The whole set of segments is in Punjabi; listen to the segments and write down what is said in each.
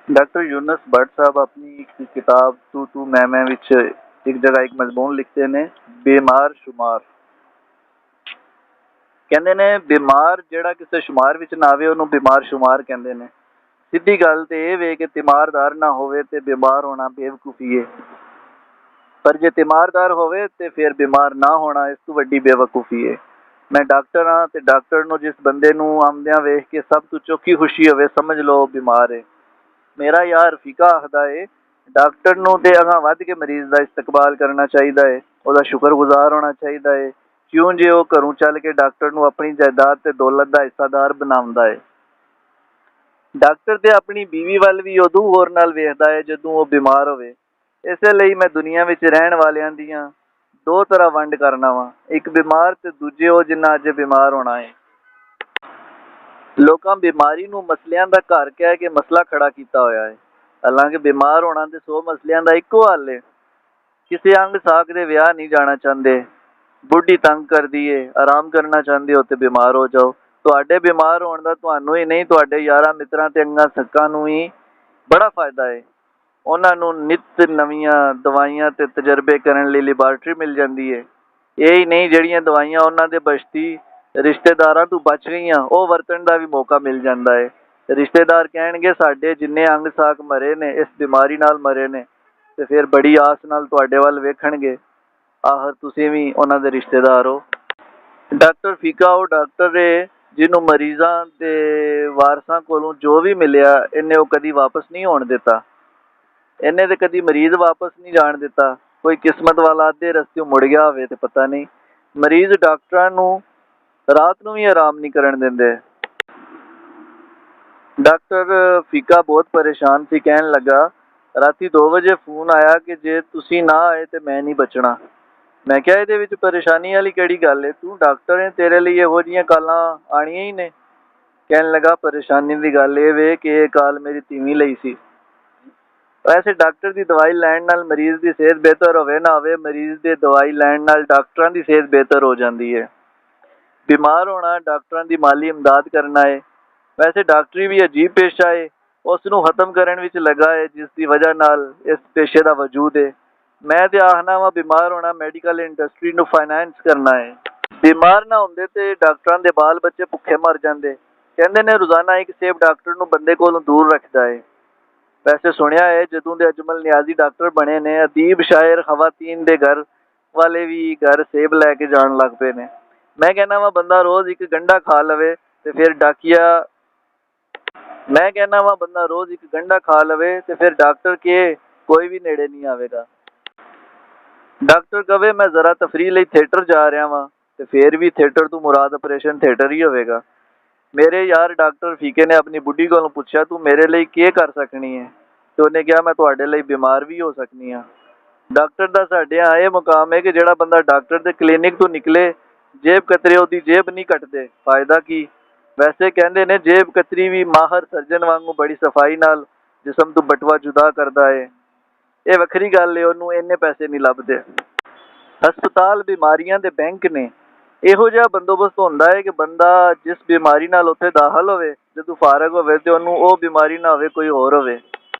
डॉक्टर यूनुस भट्ट साहब अपनी एक किताब तू तू मैं ਵਿੱਚ ਇੱਕ ਜਗ੍ਹਾ ਇੱਕ ਮਜ਼ਮੂਨ ਲਿਖਦੇ ਨੇ ਬੀਮਾਰ ਸ਼ੁਮਾਰ। ਕਹਿੰਦੇ ਨੇ ਬਿਮਾਰ ਜਿਹੜਾ ਕਿਸੇ ਸ਼ੁਮਾਰ ਵਿੱਚ ਨਾ ਆਵੇ ਉਹਨੂੰ ਬਿਮਾਰ ਸ਼ੁਮਾਰ ਕਹਿੰਦੇ ਨੇ। ਸਿੱਧੀ ਗੱਲ ਤੇ ਇਹ ਵੇ ਕਿ ਤਿਮਾਰਦਾਰ ਨਾ ਹੋਵੇ ਤੇ ਬਿਮਾਰ ਹੋਣਾ ਬੇਵਕੂਫੀ ਹੈ, ਪਰ ਜੇ ਤਿਮਾਰਦਾਰ ਹੋਵੇ ਤੇ ਫਿਰ ਬਿਮਾਰ ਨਾ ਹੋਣਾ ਇਸ ਤੋਂ ਵੱਡੀ ਬੇਵਕੂਫੀ ਹੈ। ਮੈਂ ਡਾਕਟਰ ਹਾਂ ਤੇ ਡਾਕਟਰ ਨੂੰ ਜਿਸ ਬੰਦੇ ਨੂੰ ਆਉਂਦਿਆਂ ਵੇਖ ਕੇ ਸਭ ਤੋਂ ਚੌਖੀ ਖੁਸ਼ੀ ਹੋਵੇ ਸਮਝ ਲਓ ਬਿਮਾਰ ਹੈ। ਮੇਰਾ ਯਾਰ ਰਫੀਕਾ ਆਖਦਾ ਏ ਡਾਕਟਰ ਨੂੰ ਤੇ ਅਗਾਂਹ ਵੱਧ ਕੇ ਮਰੀਜ਼ ਦਾ ਇਸਤਕਬਾਲ ਕਰਨਾ ਚਾਹੀਦਾ ਏ, ਉਹਦਾ ਸ਼ੁਕਰਗੁਜ਼ਾਰ ਹੋਣਾ ਚਾਹੀਦਾ ਏ, ਕਿਉਂ ਜੇ ਉਹ ਘਰੋਂ ਚੱਲ ਕੇ ਡਾਕਟਰ ਨੂੰ ਆਪਣੀ ਜਾਇਦਾਦ ਤੇ ਦੌਲਤ ਦਾ ਹਿੱਸਾਦਾਰ ਬਣਾਉਂਦਾ ਏ। ਡਾਕਟਰ ਤੇ ਆਪਣੀ ਬੀਵੀ ਵੱਲ ਵੀ ਉਦੋਂ ਹੋਰ ਨਾਲ ਵੇਖਦਾ ਏ ਜਦੋਂ ਉਹ ਬਿਮਾਰ ਹੋਵੇ। ਇਸੇ ਲਈ ਮੈਂ ਦੁਨੀਆ ਵਿੱਚ ਰਹਿਣ ਵਾਲਿਆਂ ਦੀਆਂ ਦੋ ਤਰ੍ਹਾਂ ਵੰਡ ਕਰਨਾ ਵਾ, ਇੱਕ ਬਿਮਾਰ ਤੇ ਦੂਜੇ ਉਹ ਜਿੰਨਾ ਅੱਜ ਬਿਮਾਰ ਹੋਣਾ ਏ। ਲੋਕਾਂ ਬਿਮਾਰੀ ਨੂੰ ਮਸਲਿਆਂ ਦਾ ਘਰ ਕਹਿ ਕੇ ਮਸਲਾ ਖੜਾ ਕੀਤਾ ਹੋਇਆ ਹੈ, ਹਾਲਾਂਕਿ ਬਿਮਾਰ ਹੋਣਾ ਤੇ 100 ਮਸਲਿਆਂ ਦਾ ਇੱਕੋ ਹੱਲ ਹੈ। ਕਿਸੇ ਅੰਗ ਸਾਕ ਦੇ ਵਿਆਹ ਨਹੀਂ ਜਾਣਾ ਚਾਹੁੰਦੇ, ਬੁੱਢੀ ਤੰਗ ਕਰਦੀ ਏ, ਆਰਾਮ ਕਰਨਾ ਚਾਹੁੰਦੇ ਹੋ ਤੇ ਬਿਮਾਰ ਹੋ ਜਾਓ। ਤੁਹਾਡੇ ਬਿਮਾਰ ਹੋਣ ਦਾ ਤੁਹਾਨੂੰ ਹੀ ਨਹੀਂ ਤੁਹਾਡੇ ਯਾਰਾਂ ਮਿੱਤਰਾਂ ਤੇ ਅੰਗਾਂ ਸੱਕਾਂ ਨੂੰ ਹੀ ਬੜਾ ਫਾਇਦਾ ਹੈ। ਉਹਨਾਂ ਨੂੰ ਨਿੱਤ ਨਵੀਆਂ ਦਵਾਈਆਂ ਤੇ ਤਜਰਬੇ ਕਰਨ ਲਈ ਲੈਬਾਰਟਰੀ ਮਿਲ ਜਾਂਦੀ ਹੈ। ਇਹ ਹੀ ਨਹੀਂ ਜਿਹੜੀਆਂ ਦਵਾਈਆਂ ਉਹਨਾਂ ਦੇ ਬਸ਼ਤੀ ਰਿਸ਼ਤੇਦਾਰਾਂ ਤੋਂ ਬਚ ਗਈਆਂ ਉਹ ਵਰਤਣ ਦਾ ਵੀ ਮੌਕਾ ਮਿਲ ਜਾਂਦਾ ਹੈ। ਰਿਸ਼ਤੇਦਾਰ ਕਹਿਣਗੇ ਸਾਡੇ ਜਿੰਨੇ ਅੰਗ ਸਾਕ ਮਰੇ ਨੇ ਇਸ ਬਿਮਾਰੀ ਨਾਲ ਮਰੇ ਨੇ, ਤੇ ਫਿਰ ਬੜੀ ਆਸ ਨਾਲ ਤੁਹਾਡੇ ਵੱਲ ਵੇਖਣਗੇ, ਆਖਰ ਤੁਸੀਂ ਵੀ ਉਹਨਾਂ ਦੇ ਰਿਸ਼ਤੇਦਾਰ ਹੋ। ਡਾਕਟਰ ਫੀਕਾ ਉਹ ਡਾਕਟਰ ਹੈ ਜਿਹਨੂੰ ਮਰੀਜ਼ਾਂ ਦੇ ਵਾਰਸਾਂ ਕੋਲੋਂ ਜੋ ਵੀ ਮਿਲਿਆ ਇਹਨੇ ਉਹ ਕਦੀ ਵਾਪਸ ਨਹੀਂ ਹੋਣ ਦਿੱਤਾ। ਇਹਨੇ ਤੇ ਕਦੀ ਮਰੀਜ਼ ਵਾਪਸ ਨਹੀਂ ਜਾਣ ਦਿੱਤਾ। ਕੋਈ ਕਿਸਮਤ ਵਾਲਾ ਅੱਧੇ ਰਸਤੇ ਮੁੜ ਗਿਆ ਹੋਵੇ ਤੇ ਪਤਾ ਨਹੀਂ। ਮਰੀਜ਼ ਡਾਕਟਰਾਂ ਨੂੰ ਰਾਤ ਨੂੰ ਵੀ ਆਰਾਮ ਨਹੀਂ ਕਰਨ ਦਿੰਦੇ। ਡਾਕਟਰ ਫੀਕਾ ਬਹੁਤ ਪਰੇਸ਼ਾਨ ਸੀ, ਕਹਿਣ ਲੱਗਾ ਰਾਤੀ 2 ਵਜੇ ਫੋਨ ਆਇਆ ਕਿ ਜੇ ਤੁਸੀਂ ਨਾ ਆਏ ਤੇ ਮੈਂ ਨਹੀਂ ਬਚਣਾ। ਮੈਂ ਕਿਹਾ ਇਹਦੇ ਵਿੱਚ ਪਰੇਸ਼ਾਨੀ ਵਾਲੀ ਕਿਹੜੀ ਗੱਲ ਹੈ, ਤੂੰ ਡਾਕਟਰ ਹੈ, ਤੇਰੇ ਲਈ ਇਹੋ ਜਿਹੀਆਂ ਕਾਲਾਂ ਆਣੀਆਂ ਹੀ ਨੇ। ਕਹਿਣ ਲੱਗਾ ਪਰੇਸ਼ਾਨੀ ਦੀ ਗੱਲ ਇਹ ਵੇ ਕਿ ਇਹ ਕਾਲ ਮੇਰੀ ਤੀਵੀਂ ਲਈ ਸੀ। ਵੈਸੇ ਡਾਕਟਰ ਦੀ ਦਵਾਈ ਲੈਣ ਨਾਲ ਮਰੀਜ਼ ਦੀ ਸਿਹਤ ਬਿਹਤਰ ਹੋਵੇ ਨਾ ਹੋਵੇ, ਮਰੀਜ਼ ਦੀ ਦਵਾਈ ਲੈਣ ਨਾਲ ਡਾਕਟਰਾਂ ਦੀ ਸਿਹਤ ਬਿਹਤਰ ਹੋ ਜਾਂਦੀ ਹੈ। ਬਿਮਾਰ ਹੋਣਾ ਡਾਕਟਰਾਂ ਦੀ ਮਾਲੀ ਇਮਦਾਦ ਕਰਨਾ ਹੈ। ਵੈਸੇ ਡਾਕਟਰੀ ਵੀ ਅਜੀਬ ਪੇਸ਼ਾ ਹੈ, ਉਸ ਨੂੰ ਖਤਮ ਕਰਨ ਵਿੱਚ ਲੱਗਾ ਹੈ ਜਿਸ ਦੀ ਵਜ੍ਹਾ ਨਾਲ ਇਸ ਪੇਸ਼ੇ ਦਾ ਵਜੂਦ ਹੈ। ਮੈਂ ਤੇ ਆਖਣਾ ਵਾ ਬਿਮਾਰ ਹੋਣਾ ਮੈਡੀਕਲ ਇੰਡਸਟਰੀ ਨੂੰ ਫਾਈਨੈਂਸ ਕਰਨਾ ਹੈ। ਬਿਮਾਰ ਨਾ ਹੁੰਦੇ ਤੇ ਡਾਕਟਰਾਂ ਦੇ ਬਾਲ ਬੱਚੇ ਭੁੱਖੇ ਮਰ ਜਾਂਦੇ। ਕਹਿੰਦੇ ਨੇ ਰੋਜ਼ਾਨਾ ਇੱਕ ਸੇਬ ਡਾਕਟਰ ਨੂੰ ਬੰਦੇ ਕੋਲੋਂ ਦੂਰ ਰੱਖਦਾ ਹੈ। ਵੈਸੇ ਸੁਣਿਆ ਹੈ ਜਦੋਂ ਦੇ ਅਜਮਲ ਨਿਆਜ਼ੀ ਡਾਕਟਰ ਬਣੇ ਨੇ ਅਦੀਬ ਸ਼ਾਇਰ ਖਵਾਤੀਨ ਦੇ ਘਰ ਵਾਲੇ ਵੀ ਘਰ ਸੇਬ ਲੈ ਕੇ ਜਾਣ ਲੱਗ ਪਏ ਨੇ। ਮੈਂ ਕਹਿੰਦਾ ਵਾ ਬੰਦਾ ਰੋਜ਼ ਇੱਕ ਗੰਢਾ ਖਾ ਲਵੇ ਤੇ ਫਿਰ ਡਾਕਟਰ ਕੇ ਕੋਈ ਵੀ ਨੇੜੇ ਨਹੀਂ ਆਵੇਗਾ। ਡਾਕਟਰ ਕਵੇ ਮੈਂ ਜ਼ਰਾ ਤਫਰੀਹ ਲਈ ਥੀਏਟਰ ਜਾ ਰਿਹਾ ਵਾਂ ਤੇ ਫਿਰ ਵੀ ਥੀਏਟਰ ਤੋਂ ਮੁਰਾਦ ਆਪਰੇਸ਼ਨ ਥੀਏਟਰ ਹੀ ਹੋਵੇਗਾ। ਮੇਰੇ ਯਾਰ ਡਾਕਟਰ ਫੀਕੇ ਨੇ ਆਪਣੀ ਬੁੱਢੀ ਕੋਲੋਂ ਪੁੱਛਿਆ ਤੂੰ ਮੇਰੇ ਲਈ ਕੀ ਕਰ ਸਕਣੀ ਹੈ, ਤੇ ਉਹਨੇ ਕਿਹਾ ਮੈਂ ਤੁਹਾਡੇ ਲਈ ਬਿਮਾਰ ਵੀ ਹੋ ਸਕਦੀ ਹਾਂ। ਡਾਕਟਰ ਦਾ ਸਾਡੇ ਇਹ ਮੁਕਾਮ ਹੈ ਕਿ ਜਿਹੜਾ ਬੰਦਾ ਡਾਕਟਰ ਦੇ ਕਲੀਨਿਕ ਤੋਂ ਨਿਕਲੇ ਜੇਬ ਕਤਰੇ ਉਹਦੀ ਜੇਬ ਨਹੀਂ ਕੱਟਦੇ, ਫਾਇਦਾ ਕੀ। ਵੈਸੇ ਕਹਿੰਦੇ ਨੇ ਜੇਬ ਕਤਰੀ ਵੀ ਮਾਹਰ ਸਰਜਨ ਵਾਂਗੂ ਬੜੀ ਸਫਾਈ ਨਾਲ ਜਿਸਮ ਤੋਂ ਬਟਵਾ ਜੁਦਾ ਕਰਦਾ ਹੈ। ਇਹ ਵੱਖਰੀ ਗੱਲ ਹੈ, ਉਹਨੂੰ ਇੰਨੇ ਪੈਸੇ ਨਹੀਂ ਲੱਭਦੇ। ਹਸਪਤਾਲ ਬਿਮਾਰੀਆਂ ਦੇ ਬੈਂਕ ਨੇ। ਇਹੋ ਜਿਹਾ ਬੰਦੋਬਸਤ ਹੁੰਦਾ ਹੈ ਕਿ ਬੰਦਾ ਜਿਸ ਬਿਮਾਰੀ ਨਾਲ ਉੱਥੇ ਦਾਖਲ ਹੋਵੇ ਜਦੋਂ ਫਾਰਗ ਹੋਵੇ ਤੇ ਉਹਨੂੰ ਉਹ ਬਿਮਾਰੀ ਨਾ ਹੋਵੇ ਕੋਈ ਹੋਰ ਹੋਵੇ।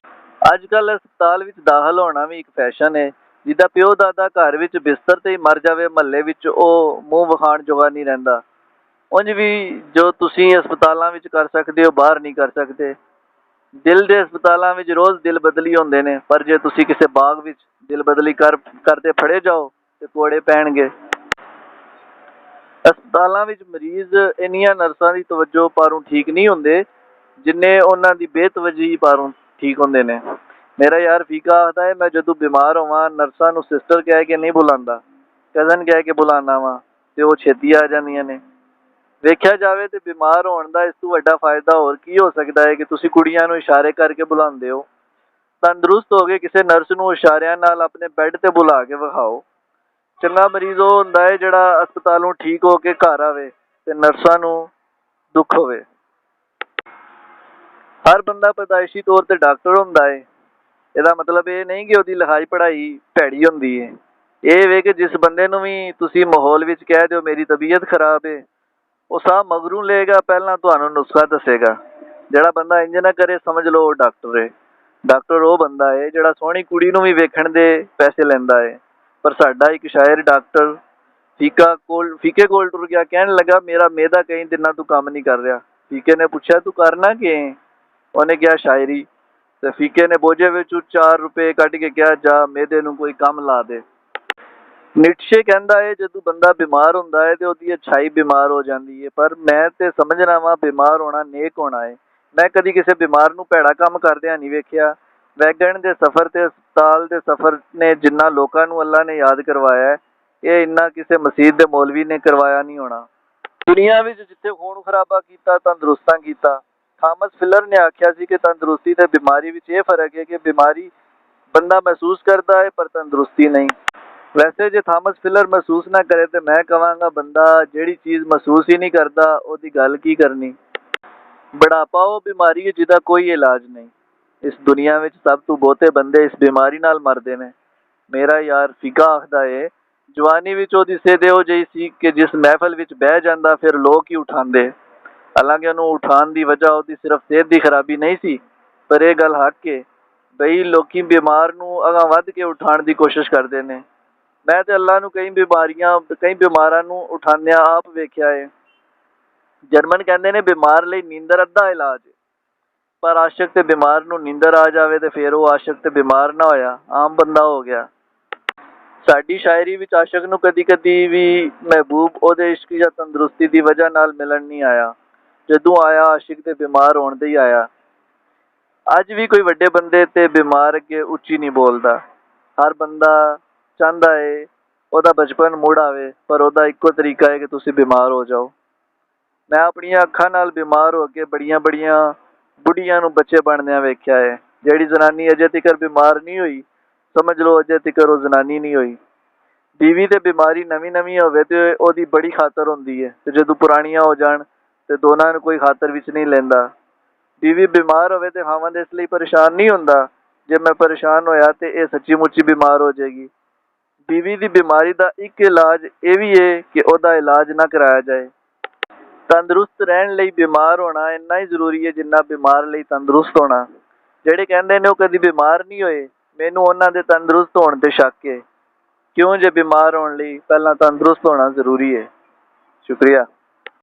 ਅੱਜ ਕੱਲ੍ਹ ਹਸਪਤਾਲ ਵਿੱਚ ਦਾਖਲ ਹੋਣਾ ਵੀ ਇੱਕ ਫੈਸ਼ਨ ਹੈ। ਜਿੱਦਾਂ ਪਿਓ ਦਾਦਾ ਘਰ ਵਿੱਚ ਬਿਸਤਰ ਤੇ ਹੀ ਮਰ ਜਾਵੇ ਮਹੱਲੇ ਵਿੱਚ ਉਹ ਮੂੰਹ ਵਿਖਾਣ ਜੋਗਾ ਨਹੀਂ ਰਹਿੰਦਾ। ਉਂਝ ਵੀ ਜੋ ਤੁਸੀਂ ਹਸਪਤਾਲਾਂ ਵਿੱਚ ਕਰ ਸਕਦੇ ਹੋ ਬਾਹਰ ਨਹੀਂ ਕਰ ਸਕਦੇ। ਦਿਲ ਦੇ ਹਸਪਤਾਲਾਂ ਵਿੱਚ ਰੋਜ਼ ਦਿਲ ਬਦਲੀ ਹੁੰਦੇ ਨੇ, ਪਰ ਜੇ ਤੁਸੀਂ ਕਿਸੇ ਬਾਗ ਵਿੱਚ ਦਿਲ ਬਦਲੀ ਕਰਦੇ ਫੜੇ ਜਾਓ ਤੇ ਕੋੜੇ ਪੈਣਗੇ। ਹਸਪਤਾਲਾਂ ਵਿੱਚ ਮਰੀਜ਼ ਇੰਨੀਆਂ ਨਰਸਾਂ ਦੀ ਤਵੱਜੋ ਪਾਰੋਂ ਠੀਕ ਨਹੀਂ ਹੁੰਦੇ ਜਿੰਨੇ ਉਹਨਾਂ ਦੀ ਬੇਤਵੱਜੀ ਪਾਰੋਂ ਠੀਕ ਹੁੰਦੇ ਨੇ। ਮੇਰਾ ਯਾਰ ਫੀਕਾ ਆਖਦਾ ਹੈ ਮੈਂ ਜਦੋਂ ਬਿਮਾਰ ਹੋਵਾਂ ਨਰਸਾਂ ਨੂੰ ਸਿਸਟਰ ਕਹਿ ਕੇ ਨਹੀਂ ਬੁਲਾਉਂਦਾ, ਕਜ਼ਨ ਕਹਿ ਕੇ ਬੁਲਾਉਂਦਾ ਵਾਂ ਤੇ ਉਹ ਛੇਤੀ ਆ ਜਾਂਦੀਆਂ ਨੇ। ਵੇਖਿਆ ਜਾਵੇ ਤੇ ਬਿਮਾਰ ਹੋਣ ਦਾ ਇਸ ਤੋਂ ਵੱਡਾ ਫਾਇਦਾ ਹੋਰ ਕੀ ਹੋ ਸਕਦਾ ਹੈ ਕਿ ਤੁਸੀਂ ਕੁੜੀਆਂ ਨੂੰ ਇਸ਼ਾਰੇ ਕਰਕੇ ਬੁਲਾਉਂਦੇ ਹੋ। ਤੰਦਰੁਸਤ ਹੋ ਗਏ ਕਿਸੇ ਨਰਸ ਨੂੰ ਇਸ਼ਾਰਿਆਂ ਨਾਲ ਆਪਣੇ ਬੈੱਡ ਤੇ ਬੁਲਾ ਕੇ ਵਿਖਾਓ। ਚੰਗਾ ਮਰੀਜ਼ ਉਹ ਹੁੰਦਾ ਹੈ ਜਿਹੜਾ ਹਸਪਤਾਲੋਂ ਠੀਕ ਹੋ ਕੇ ਘਰ ਆਵੇ ਤੇ ਨਰਸਾਂ ਨੂੰ ਦੁੱਖ ਹੋਵੇ। ਹਰ ਬੰਦਾ ਪੈਦਾਇਸ਼ੀ ਤੌਰ ਤੇ ਡਾਕਟਰ ਹੁੰਦਾ ਹੈ। ਇਹਦਾ ਮਤਲਬ ਇਹ ਨਹੀਂ ਕਿ ਉਹਦੀ ਲਿਖਾਈ ਪੜ੍ਹਾਈ ਭੈੜੀ ਹੁੰਦੀ ਹੈ। ਇਹ ਵੇ ਕਿ ਜਿਸ ਬੰਦੇ ਨੂੰ ਵੀ ਤੁਸੀਂ ਮਾਹੌਲ ਵਿੱਚ ਕਹਿ ਦਿਓ ਮੇਰੀ ਤਬੀਅਤ ਖਰਾਬ ਹੈ, ਉਹ ਸਾਹ ਮਗਰੋਂ ਲਏਗਾ ਪਹਿਲਾਂ ਤੁਹਾਨੂੰ ਨੁਸਖਾ ਦੱਸੇਗਾ। ਜਿਹੜਾ ਬੰਦਾ ਇੰਜ ਨਾ ਕਰੇ ਸਮਝ ਲਓ ਉਹ ਡਾਕਟਰ ਹੈ। ਡਾਕਟਰ ਉਹ ਬੰਦਾ ਹੈ ਜਿਹੜਾ ਸੋਹਣੀ ਕੁੜੀ ਨੂੰ ਵੀ ਵੇਖਣ ਦੇ ਪੈਸੇ ਲੈਂਦਾ ਹੈ। ਪਰ ਸਾਡਾ ਇੱਕ ਸ਼ਾਇਰ ਡਾਕਟਰ ਫੀਕੇ ਕੋਲ ਟੁਰ ਗਿਆ, ਕਹਿਣ ਲੱਗਾ ਮੇਰਾ ਮਿਹਦਾ ਕਈ ਦਿਨਾਂ ਤੋਂ ਕੰਮ ਨਹੀਂ ਕਰ ਰਿਹਾ। ਫੀਕੇ ਨੇ ਪੁੱਛਿਆ ਤੂੰ ਕਰਨਾ ਕੀ? ਉਹਨੇ ਕਿਹਾ ਸ਼ਾਇਰੀ। ਤੇ ਫੀਕੇ ਨੇ ਬੋਝੇ ਵਿੱਚੋਂ 4 ਰੁਪਏ ਕੱਢ ਕੇ ਕਿਹਾ ਜਾ ਮਿਹਦੇ ਨੂੰ ਕੋਈ ਕੰਮ ਲਾ ਦੇ। ਨੀਟਸ਼ੇ ਕਹਿੰਦਾ ਹੈ ਜਦੋਂ ਬੰਦਾ ਬਿਮਾਰ ਹੁੰਦਾ ਹੈ ਤੇ ਉਹਦੀ ਅੱਛਾਈ ਬਿਮਾਰ ਹੋ ਜਾਂਦੀ ਹੈ, ਪਰ ਮੈਂ ਤੇ ਸਮਝਣਾ ਵਾ ਬਿਮਾਰ ਹੋਣਾ ਨੇਕ ਹੋਣਾ ਹੈ। ਮੈਂ ਕਦੀ ਕਿਸੇ ਬਿਮਾਰ ਨੂੰ ਭੈੜਾ ਕੰਮ ਕਰਦਿਆਂ ਨਹੀਂ ਵੇਖਿਆ। ਵੈਗਣ ਦੇ ਸਫ਼ਰ ਤੇ ਹਸਪਤਾਲ ਦੇ ਸਫ਼ਰ ਨੇ ਜਿੰਨਾ ਲੋਕਾਂ ਨੂੰ ਅੱਲਾ ਨੇ ਯਾਦ ਕਰਵਾਇਆ ਹੈ, ਇਹ ਇੰਨਾ ਕਿਸੇ ਮਸੀਤ ਦੇ ਮੌਲਵੀ ਨੇ ਕਰਵਾਇਆ ਨਹੀਂ ਹੋਣਾ। ਦੁਨੀਆ ਵਿੱਚ ਜਿੱਥੇ ਖੂਨ ਖਰਾਬਾ ਕੀਤਾ ਤੰਦਰੁਸਤਾਂ ਕੀਤਾ। ਥਾਮਸ ਫਿਲਰ ਨੇ ਆਖਿਆ ਸੀ ਕਿ ਤੰਦਰੁਸਤੀ ਤੇ ਬਿਮਾਰੀ ਵਿੱਚ ਇਹ ਫਰਕ ਹੈ ਕਿ ਬਿਮਾਰੀ ਬੰਦਾ ਮਹਿਸੂਸ ਕਰਦਾ ਹੈ ਪਰ ਤੰਦਰੁਸਤੀ ਨਹੀਂ। ਵੈਸੇ ਜੇ ਥਾਮਸ ਫਿਲਰ ਮਹਿਸੂਸ ਨਾ ਕਰੇ ਤੇ ਮੈਂ ਕਹਾਂਗਾ ਬੰਦਾ ਜਿਹੜੀ ਚੀਜ਼ ਮਹਿਸੂਸ ਹੀ ਨਹੀਂ ਕਰਦਾ ਉਹਦੀ ਗੱਲ ਕੀ ਕਰਨੀ। ਬੁਢਾਪਾ ਉਹ ਬਿਮਾਰੀ ਹੈ ਜਿਹਦਾ ਕੋਈ ਇਲਾਜ ਨਹੀਂ। ਇਸ ਦੁਨੀਆ ਵਿੱਚ ਸਭ ਤੋਂ ਬਹੁਤੇ ਬੰਦੇ ਇਸ ਬਿਮਾਰੀ ਨਾਲ ਮਰਦੇ ਨੇ। ਮੇਰਾ ਯਾਰ ਫਿਕਾ ਆਖਦਾ ਏ ਜਵਾਨੀ ਵਿੱਚ ਉਹਦੀ ਸਿਹਤ ਇਹੋ ਜਿਹੀ ਸੀ ਕਿ ਜਿਸ ਮਹਿਫਲ ਵਿੱਚ ਬਹਿ ਜਾਂਦਾ ਫਿਰ ਲੋਕ ਹੀ ਉਠਾਉਂਦੇ। ਹਾਲਾਂਕਿ ਉਹਨੂੰ ਉਠਾਉਣ ਦੀ ਵਜ੍ਹਾ ਉਹਦੀ ਸਿਰਫ ਸਿਹਤ ਦੀ ਖਰਾਬੀ ਨਹੀਂ ਸੀ, ਪਰ ਇਹ ਗੱਲ ਹੱਕ ਹੈ ਬਈ ਲੋਕੀ ਬਿਮਾਰ ਨੂੰ ਅਗਾਂਹ ਵੱਧ ਕੇ ਉਠਾਉਣ ਦੀ ਕੋਸ਼ਿਸ਼ ਕਰਦੇ ਨੇ। ਮੈਂ ਤੇ ਅੱਲਾ ਨੂੰ ਕਈ ਬਿਮਾਰਾਂ ਨੂੰ ਉਠਾਉਂਦਿਆਂ ਆਪ ਵੇਖਿਆ ਹੈ। ਜਰਮਨ ਕਹਿੰਦੇ ਨੇ ਬਿਮਾਰ ਲਈ ਨੀਂਦਰ ਅੱਧਾ ਇਲਾਜ ਹੈ, ਪਰ ਆਸ਼ਿਕ ਤੇ ਬਿਮਾਰ ਨੂੰ ਨੀਂਦਰ ਆ ਜਾਵੇ ਤੇ ਫਿਰ ਉਹ ਆਸ਼ਿਕ ਤੇ ਬਿਮਾਰ ਨਾ ਹੋਇਆ, ਆਮ ਬੰਦਾ ਹੋ ਗਿਆ। ਸਾਡੀ ਸ਼ਾਇਰੀ ਵਿੱਚ ਆਸ਼ਿਕ ਨੂੰ ਕਦੀ ਕਦੀ ਵੀ ਮਹਿਬੂਬ ਉਹਦੇ ਇਸ਼ਕ ਜਾਂ ਤੰਦਰੁਸਤੀ ਦੀ ਵਜ੍ਹਾ ਨਾਲ ਮਿਲਣ ਨਹੀਂ ਆਇਆ। ਜਦੋਂ ਆਇਆ ਆਸ਼ਿਕ ਤੇ ਬਿਮਾਰ ਹੋਣ ਦੇ ਹੀ ਆਇਆ। ਅੱਜ ਵੀ ਕੋਈ ਵੱਡੇ ਬੰਦੇ ਤੇ ਬਿਮਾਰ ਅੱਗੇ ਉੱਚੀ ਨਹੀਂ ਬੋਲਦਾ। ਹਰ ਬੰਦਾ ਚਾਹੁੰਦਾ ਹੈ ਉਹਦਾ ਬਚਪਨ ਮੁੜ ਆਵੇ, ਪਰ ਉਹਦਾ ਇੱਕੋ ਤਰੀਕਾ ਹੈ ਕਿ ਤੁਸੀਂ ਬਿਮਾਰ ਹੋ ਜਾਓ। ਮੈਂ ਆਪਣੀਆਂ ਅੱਖਾਂ ਨਾਲ ਬਿਮਾਰ ਹੋ ਕੇ ਬੜੀਆਂ ਬੁੱਢੀਆਂ ਨੂੰ ਬੱਚੇ ਬਣਦਿਆਂ ਵੇਖਿਆ ਹੈ। ਜਿਹੜੀ ਜ਼ਨਾਨੀ ਅਜੇ ਤੀਕਰ ਬਿਮਾਰ ਨਹੀਂ ਹੋਈ ਸਮਝ ਲਓ ਅਜੇ ਤੀਕਰ ਉਹ ਜ਼ਨਾਨੀ ਨਹੀਂ ਹੋਈ। ਬੀਵੀ ਤੇ ਬਿਮਾਰੀ ਨਵੀਂ ਹੋਵੇ ਤੇ ਉਹਦੀ ਬੜੀ ਖਾਤਰ ਹੁੰਦੀ ਹੈ, ਤੇ ਜਦੋਂ ਪੁਰਾਣੀਆਂ ਹੋ ਜਾਣ ਤੇ ਦੋਨਾਂ ਨੂੰ ਕੋਈ ਖਾਤਰ ਵਿੱਚ ਨਹੀਂ ਲੈਂਦਾ। ਬੀਵੀ ਬਿਮਾਰ ਹੋਵੇ ਤੇ ਖਾਵੰਦ ਇਸ ਲਈ ਪਰੇਸ਼ਾਨ ਨਹੀਂ ਹੁੰਦਾ ਜੇ ਮੈਂ ਪਰੇਸ਼ਾਨ ਹੋਇਆ ਤੇ ਇਹ ਸੱਚੀ ਮੁੱਚੀ ਬਿਮਾਰ ਹੋ ਜਾਏਗੀ। ਬੀਵੀ ਦੀ ਬਿਮਾਰੀ ਦਾ ਇੱਕ ਇਲਾਜ ਇਹ ਵੀ ਹੈ ਕਿ ਉਹਦਾ ਇਲਾਜ ਨਾ ਕਰਾਇਆ ਜਾਏ। ਤੰਦਰੁਸਤ ਰਹਿਣ ਲਈ ਬਿਮਾਰ ਹੋਣਾ ਇੰਨਾ ਹੀ ਜ਼ਰੂਰੀ ਹੈ ਜਿੰਨਾ ਬਿਮਾਰ ਲਈ ਤੰਦਰੁਸਤ ਹੋਣਾ। ਜਿਹੜੇ ਕਹਿੰਦੇ ਨੇ ਉਹ ਕਦੀ ਬਿਮਾਰ ਨਹੀਂ ਹੋਏ, ਮੈਨੂੰ ਉਹਨਾਂ ਦੇ ਤੰਦਰੁਸਤ ਹੋਣ ਤੇ ਸ਼ੱਕ ਹੈ। ਕਿਉਂ? ਜੇ ਬਿਮਾਰ ਹੋਣ ਲਈ ਪਹਿਲਾਂ ਤੰਦਰੁਸਤ ਹੋਣਾ ਜ਼ਰੂਰੀ ਹੈ। ਸ਼ੁਕਰੀਆ।